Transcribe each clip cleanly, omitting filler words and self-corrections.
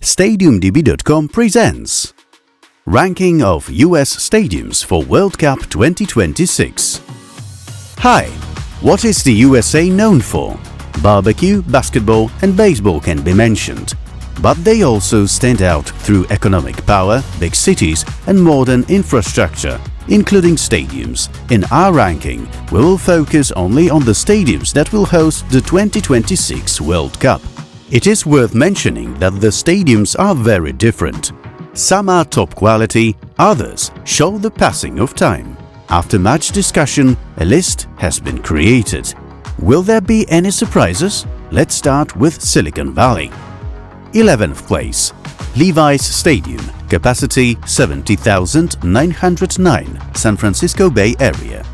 StadiumDB.com presents Ranking of US Stadiums for World Cup 2026. Hi, what is the USA known for? Barbecue, basketball and baseball can be mentioned, but they also stand out through economic power, big cities and modern infrastructure, including stadiums. In our ranking, we will focus only on the stadiums that will host the 2026 World Cup. It is worth mentioning that the stadiums are very different. Some are top quality, others show the passing of time. After much discussion, a list has been created. Will there be any surprises? Let's start with Silicon Valley. 11th place. Levi's Stadium, capacity 70,909, San Francisco Bay Area.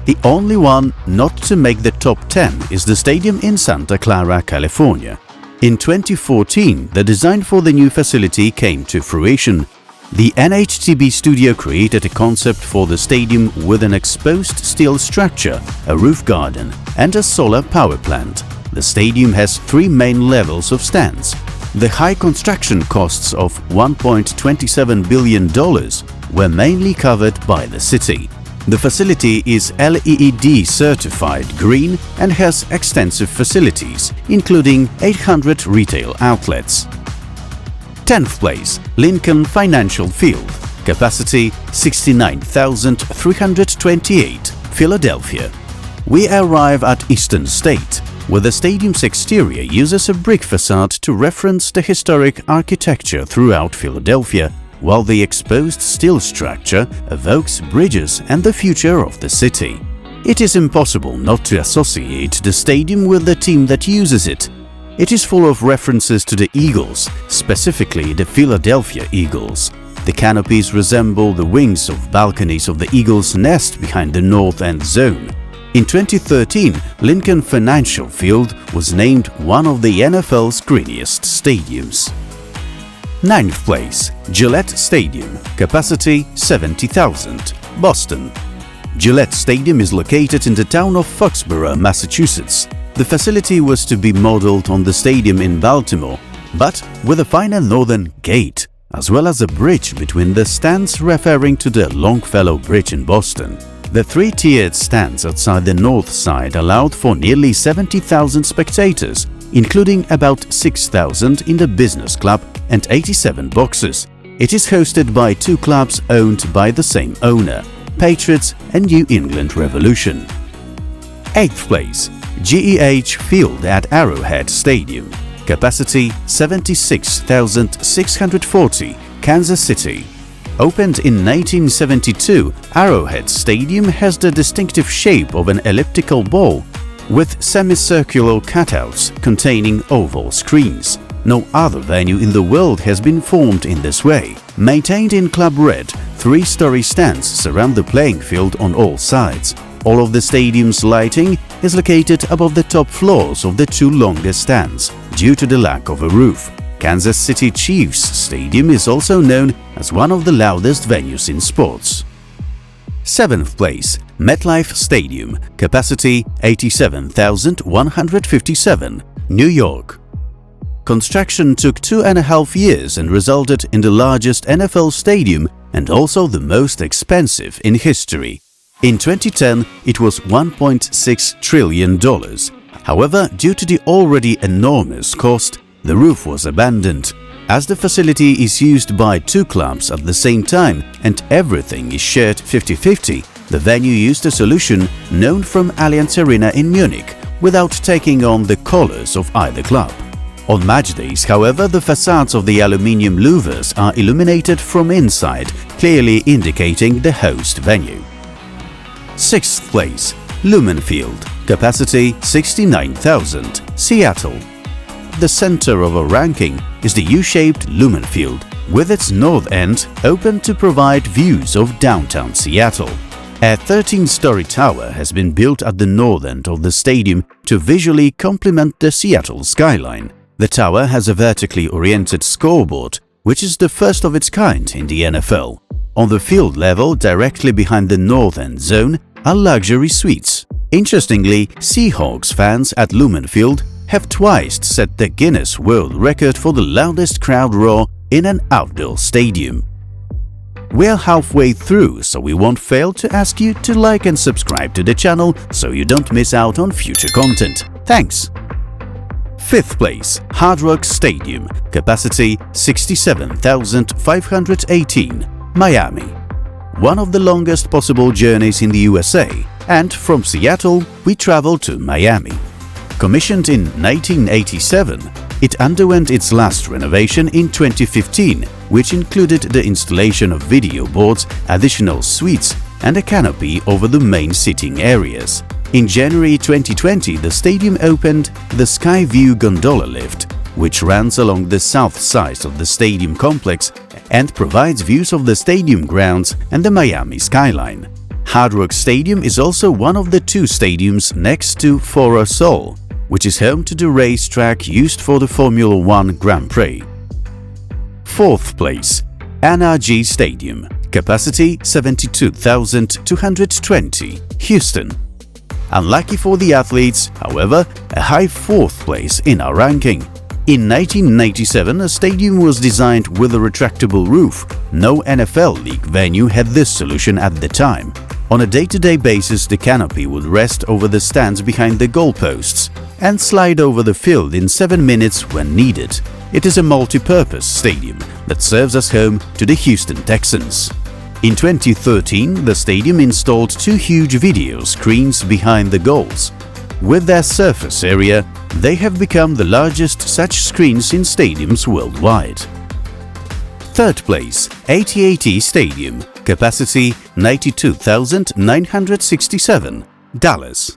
The only one not to make the top 10 is the stadium in Santa Clara, California. In 2014, the design for the new facility came to fruition. The NHTB studio created a concept for the stadium with an exposed steel structure, a roof garden and a solar power plant. The stadium has 3 main levels of stands. The high construction costs of $1.27 billion were mainly covered by the city. The facility is LEED certified green and has extensive facilities, including 800 retail outlets. 10th place. Lincoln Financial Field, capacity 69,328, Philadelphia. We arrive at Eastern State, where the stadium's exterior uses a brick facade to reference the historic architecture throughout Philadelphia, while the exposed steel structure evokes bridges and the future of the city. It is impossible not to associate the stadium with the team that uses it. It is full of references to the Eagles, specifically the Philadelphia Eagles. The canopies resemble the wings of balconies of the Eagles' nest behind the north end zone. In 2013, Lincoln Financial Field was named one of the NFL's greeniest stadiums. 9th place. Gillette Stadium, capacity 70,000, Boston. Gillette Stadium is located in the town of Foxborough, Massachusetts. The facility was to be modeled on the stadium in Baltimore, but with a finer northern gate, as well as a bridge between the stands referring to the Longfellow Bridge in Boston. The 3-tiered stands outside the north side allowed for nearly 70,000 spectators, including about 6,000 in the business club and 87 boxes. It is hosted by 2 clubs owned by the same owner, Patriots and New England Revolution. 8th place. GEHA Field at Arrowhead Stadium, capacity 76,640, Kansas City. Opened in 1972, Arrowhead Stadium has the distinctive shape of an elliptical ball with semicircular cutouts containing oval screens. No other venue in the world has been formed in this way. Maintained in Club Red, 3-story stands surround the playing field on all sides. All of the stadium's lighting is located above the top floors of the 2 longest stands due to the lack of a roof. Kansas City Chiefs Stadium is also known as one of the loudest venues in sports. 7th place. MetLife Stadium, capacity 87,157, New York. Construction took 2.5 years and resulted in the largest NFL stadium and also the most expensive in history. In 2010, it was $1.6 trillion. However, due to the already enormous cost, the roof was abandoned. As the facility is used by 2 clubs at the same time and everything is shared 50-50, the venue used a solution known from Allianz Arena in Munich without taking on the colors of either club. On match days, however, the facades of the aluminium louvers are illuminated from inside, clearly indicating the host venue. 6th place. Lumen Field, capacity 69,000, Seattle. The center of our ranking is the U-shaped Lumen Field, with its north end open to provide views of downtown Seattle. A 13-story tower has been built at the north end of the stadium to visually complement the Seattle skyline. The tower has a vertically oriented scoreboard, which is the first of its kind in the NFL. On the field level, directly behind the north end zone, are luxury suites. Interestingly, Seahawks fans at Lumen Field have twice set the Guinness World Record for the loudest crowd roar in an outdoor stadium. We're halfway through, so we won't fail to ask you to like and subscribe to the channel so you don't miss out on future content. Thanks! 5th place, Hard Rock Stadium, capacity 67,518, Miami. One of the longest possible journeys in the USA, and from Seattle we travel to Miami. Commissioned in 1987, it underwent its last renovation in 2015, which included the installation of video boards, additional suites, and a canopy over the main seating areas. In January 2020, the stadium opened the Skyview gondola lift, which runs along the south side of the stadium complex and provides views of the stadium grounds and the Miami skyline. Hard Rock Stadium is also one of the 2 stadiums next to Foro Sol, which is home to the racetrack used for the Formula 1 Grand Prix. 4th place, NRG Stadium, capacity 72,220, Houston. Unlucky for the athletes, however, a high 4th place in our ranking. In 1997, a stadium was designed with a retractable roof. No NFL league venue had this solution at the time. On a day-to-day basis, the canopy would rest over the stands behind the goalposts and slide over the field in 7 minutes when needed. It is a multi-purpose stadium that serves as home to the Houston Texans. In 2013, the stadium installed 2 huge video screens behind the goals. With their surface area, they have become the largest such screens in stadiums worldwide. 3rd place, AT&T Stadium, capacity 92,967, Dallas.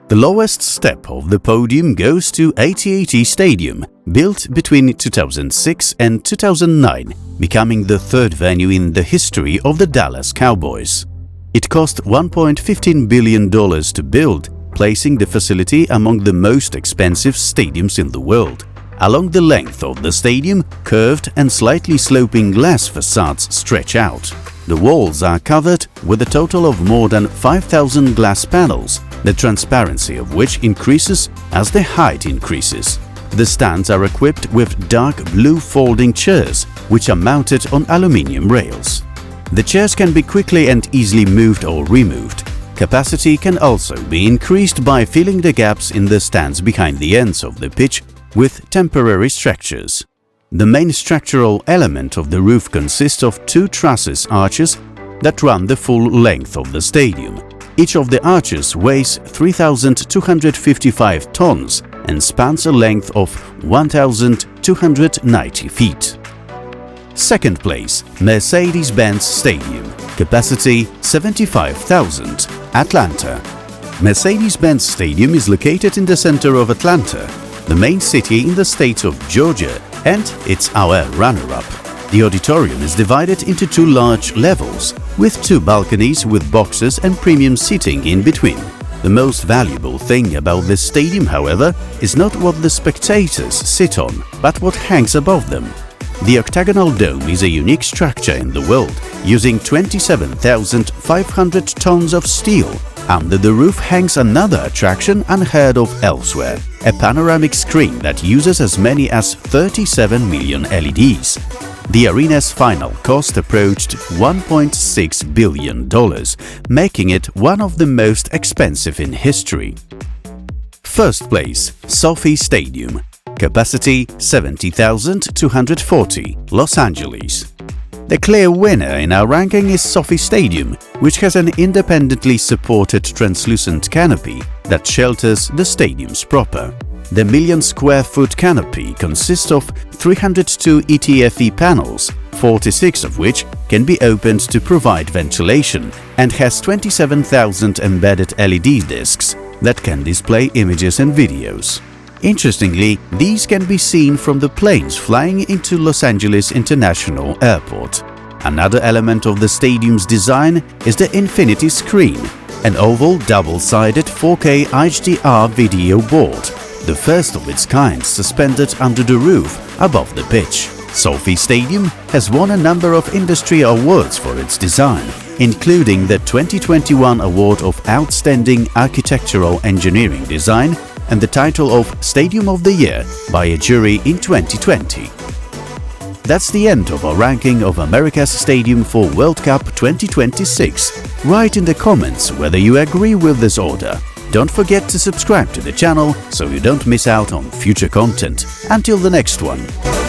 The lowest step of the podium goes to AT&T Stadium, built between 2006 and 2009, becoming the 3rd venue in the history of the Dallas Cowboys. It cost $1.15 billion to build, placing the facility among the most expensive stadiums in the world. Along the length of the stadium, curved and slightly sloping glass facades stretch out. The walls are covered with a total of more than 5,000 glass panels, the transparency of which increases as the height increases. The stands are equipped with dark blue folding chairs, which are mounted on aluminium rails. The chairs can be quickly and easily moved or removed. Capacity can also be increased by filling the gaps in the stands behind the ends of the pitch with temporary structures. The main structural element of the roof consists of 2 trusses arches that run the full length of the stadium. Each of the arches weighs 3,255 tons and spans a length of 1,290 feet. 2nd place, Mercedes-Benz Stadium, capacity 75,000, Atlanta. Mercedes-Benz Stadium is located in the center of Atlanta, the main city in the state of Georgia, and it's our runner-up. The auditorium is divided into 2 large levels, with 2 balconies with boxes and premium seating in between. The most valuable thing about this stadium, however, is not what the spectators sit on, but what hangs above them. The octagonal dome is a unique structure in the world, using 27,500 tons of steel. Under the roof hangs another attraction unheard of elsewhere, a panoramic screen that uses as many as 37 million LEDs. The arena's final cost approached $1.6 billion, making it one of the most expensive in history. 1st place, SoFi Stadium, capacity 70,240, Los Angeles. The clear winner in our ranking is SoFi Stadium, which has an independently supported translucent canopy that shelters the stadium's proper. The million-square-foot canopy consists of 302 ETFE panels, 46 of which can be opened to provide ventilation, and has 27,000 embedded LED discs that can display images and videos. Interestingly, these can be seen from the planes flying into Los Angeles International Airport. Another element of the stadium's design is the Infinity Screen, an oval double-sided 4K HDR video board, the first of its kind suspended under the roof above the pitch. SoFi Stadium has won a number of industry awards for its design, including the 2021 Award of Outstanding Architectural Engineering Design and the title of Stadium of the Year by a jury in 2020. That's the end of our ranking of America's stadium for World Cup 2026. Write in the comments whether you agree with this order. Don't forget to subscribe to the channel so you don't miss out on future content. Until the next one.